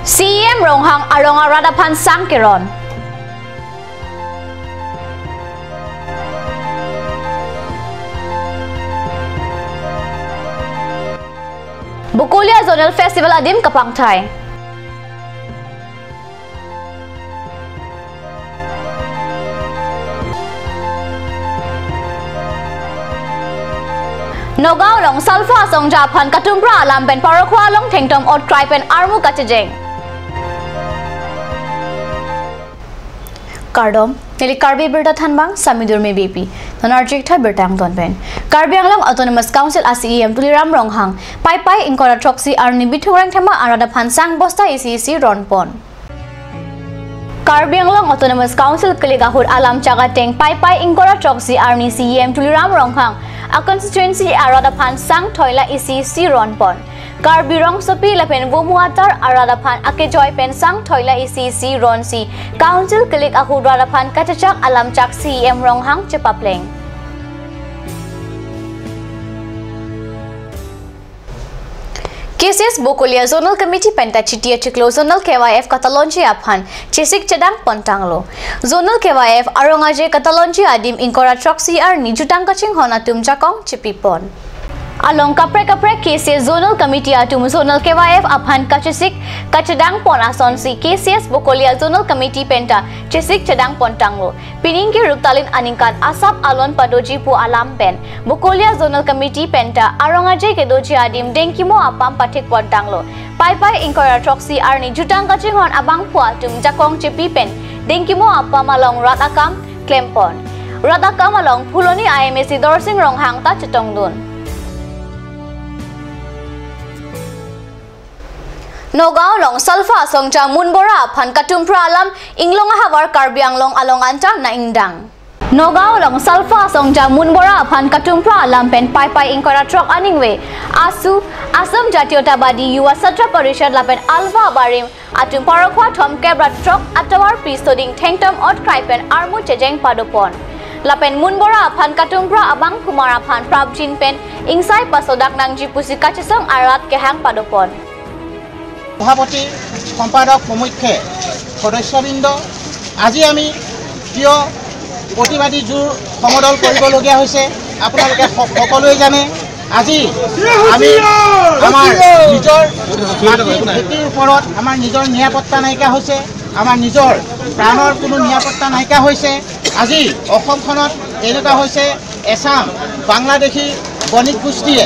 CM Ronghang Aronga Radapan Sangkiron. Bukulia Zonal Festival Adim Kapangthai. Nogao long Salfa Song Japan Katumbra Alam Ben Parakwa long Tengtom Ot Cry Pen Armu Kachajeng. Kardom Nili Karbi Birda Thanbang Samidur Me BP Nanarjik Tha Birtang Ton Ben Karbi Anglong Autonomous Council ACEM Tuliram Ronghang Pai Pai Inkora Troxy Arni Bithurang Thama Arada Pansang Bosta ECC Ronpon Karbi Anglong Autonomous Council Kaligahur Alam Chagateng Pai Pai Inkora Troxy Arni CEM Tuliram Ronghang A constituency Arada Pansang Toila ECC Ronpon Karbi Rong Sopi Lapen Vumuatar Aradapan Akejoy Pensang Toila ECC Ronsi Council Kalik Ahu Radapan Katachak Alam Chak CEM Ronghang Chepapleng KCS Bukulia Zonal Committee Pentachitia Chiklo Zonal KYF Katalonji Aphan Chisik Chedang Pontanglo Zonal KYF Arongaje Katalonji Adim Inkora Troxy Arni Jutang Kaching Honatum Chakong Chipipon Along Kapre KCS Zonal Committee Atum Zonal KYF Aphan Kachisik Kachedang Pon Asonsi KCS Bukulia Zonal Committee Penta Chisik Chedang Pontanglo Piningki Ruptalin Aningkat Asap Alon Padoji Pu Alam Pen Bukulia Zonal Committee Penta Arongaje Kedoji Adim Dengkimo Apam Patik Pontanglo Pai Pai Inkora Troxy Arni Jutang Kachinghon Abang Pu Atum Jakong Chipi Pen Dengkimo Apam Along Ratakam Klempon Ratakam Along Puloni IMSC Dorsing Ronghang Ta Chetongdun Nogao long Salfa Songja Munbora Pan Katumpra Alam Inglong Havar Karbi Anglong Along Anta na Indang Nogao long Salfa Songja Munbora Pan Katumpra Alam Pen Pai Pai Inkora Trok Aningwe Asu Asam Jatiotabadi Yuwa Satra Parishad Lapen Alva Barim Atum Parakwa Tom Kebra Trok Atawar Pistoding Tengtom Ot Kraipen Armu Chejeng Padopon Lapen Munbora Pan Katumpra Abang Kumara Pan Prabjin Pen Ingsai Pasodak Nang Jipusi Kachisong Arat Kehang Padopon সভাপতি সম্পাদক প্ৰমুখ্যে সদস্যবৃন্দ আজি আমি প্ৰিয় প্ৰতিবাদী জোৰ সমদল কৰিবলগীয়া হৈছে আপোনালোকে সকলোৱে জানে আজি আমি আমাৰ নিজৰ খেতিৰ ওপৰত আমাৰ নিজৰ নিৰাপত্তা নাইকা হৈছে আমাৰ নিজৰ প্ৰাণৰ কোনো নিৰাপত্তা নাইকা হৈছে আজি অসমখনত এনেকুৱা হৈছে এছাম বাংলাদেশী বণিক গোষ্ঠীয়ে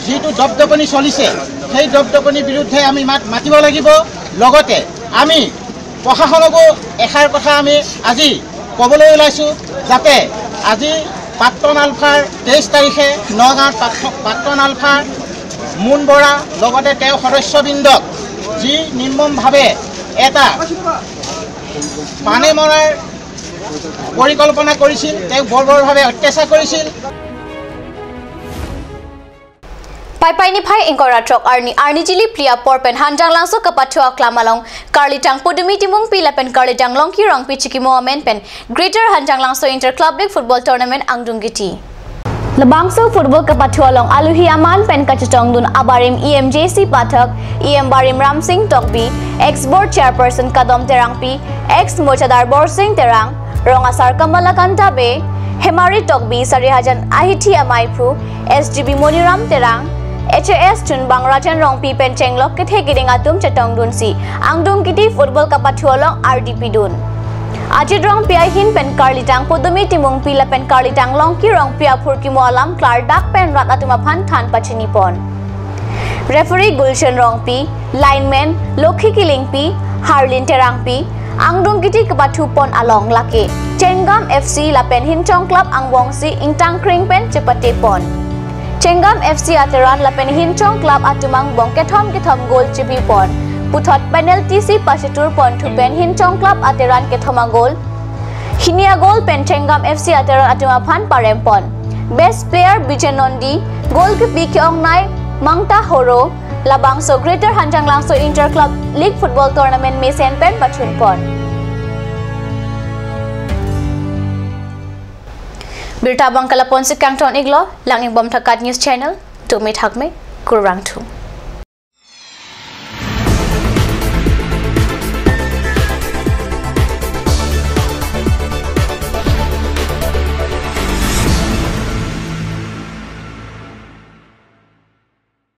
যিটো দপদপনি চলিছে সেই দপদপনিৰ বিৰুদ্ধে আমি মাতিব লাগিব লগতে আমি প্ৰশাসনকো এখাৰ কথা আমি আজি ক'বলৈ ওলাইছো যাতে আজি প্ৰাক্তন আলফাৰ 23 তাৰিখে নগাঁৱত প্ৰাক্তন আলফাৰ মুনবৰা লগতে তেওঁ সদস্যবৃন্দক যি নিৰ্মমভাৱে এটা পানে মৰাৰ পৰিকল্পনা কৰিছিল তেওঁ বৰ্বৰভাৱে অত্যাচাৰ কৰিছিল Pai Pai ni Pai Inkora Trok Arni Jili Plia Porpen Hanjang Langso Kapatua Klamalong Karlitang Pudumi Timung Pila Pen Karlitang Longki Rong Pichikimo Amen Pen Greater Hanjang Langso Inter Club League Football Tournament Angdungiti Labangso Football Kapatua Long Aluhi Aman Pen Kachatong Dun Abarim EMJC Pathak EM Barim Ram Singh Tokbi Ex Board Chairperson Kadom Terangpi Ex Mochadar Borsing Terang Rongasar Kamalakanta Be Hemari Tokbi Sarihajan Ahiti Amaipru SGB Moniram Terang HAS Chunbang Rajan Rongpi Pencheng Lok Kethekiring Atum Chatong Dunsi Angdung Kiti Football Kapatuolong RDP Dun Ajid Rong Pia Hin Pen Karlitang Pudumi Timung Pila Pen Karlitang Longki Rong Pia Purkimo Alam Klar Dak Pen Rat Atumapan Than Pachinipon Referee Gulshan Rongpi Lineman Lokhi Kilingpi Harlin Terangpi Angdung Kiti Kapatupon Along Lake Chengam FC Lapen Hinchong Club Angwongsi Ingtang Kring Pen Chepatepon Chengam FC Ateran Lapen Hinchong Club Atumang Bong Kethom Goal Chipipon Puthot penalty si Pasitur Pon to Pen Hinchong Club Ateran Kethoma Goal Hinia Goal Pen Chengam FC Ateran Atumapan Parempon Best Player Bijenondi Goal Kipi Kyong Nai Mangta Horo Labangso Greater Hanjang Langso Inter Club League Football Tournament Mesen Pen Pachunpon Birta Bangkala Ponsi Kangton Iglo Langing Bom Takat News Channel Tumit Hakme Kurang Tu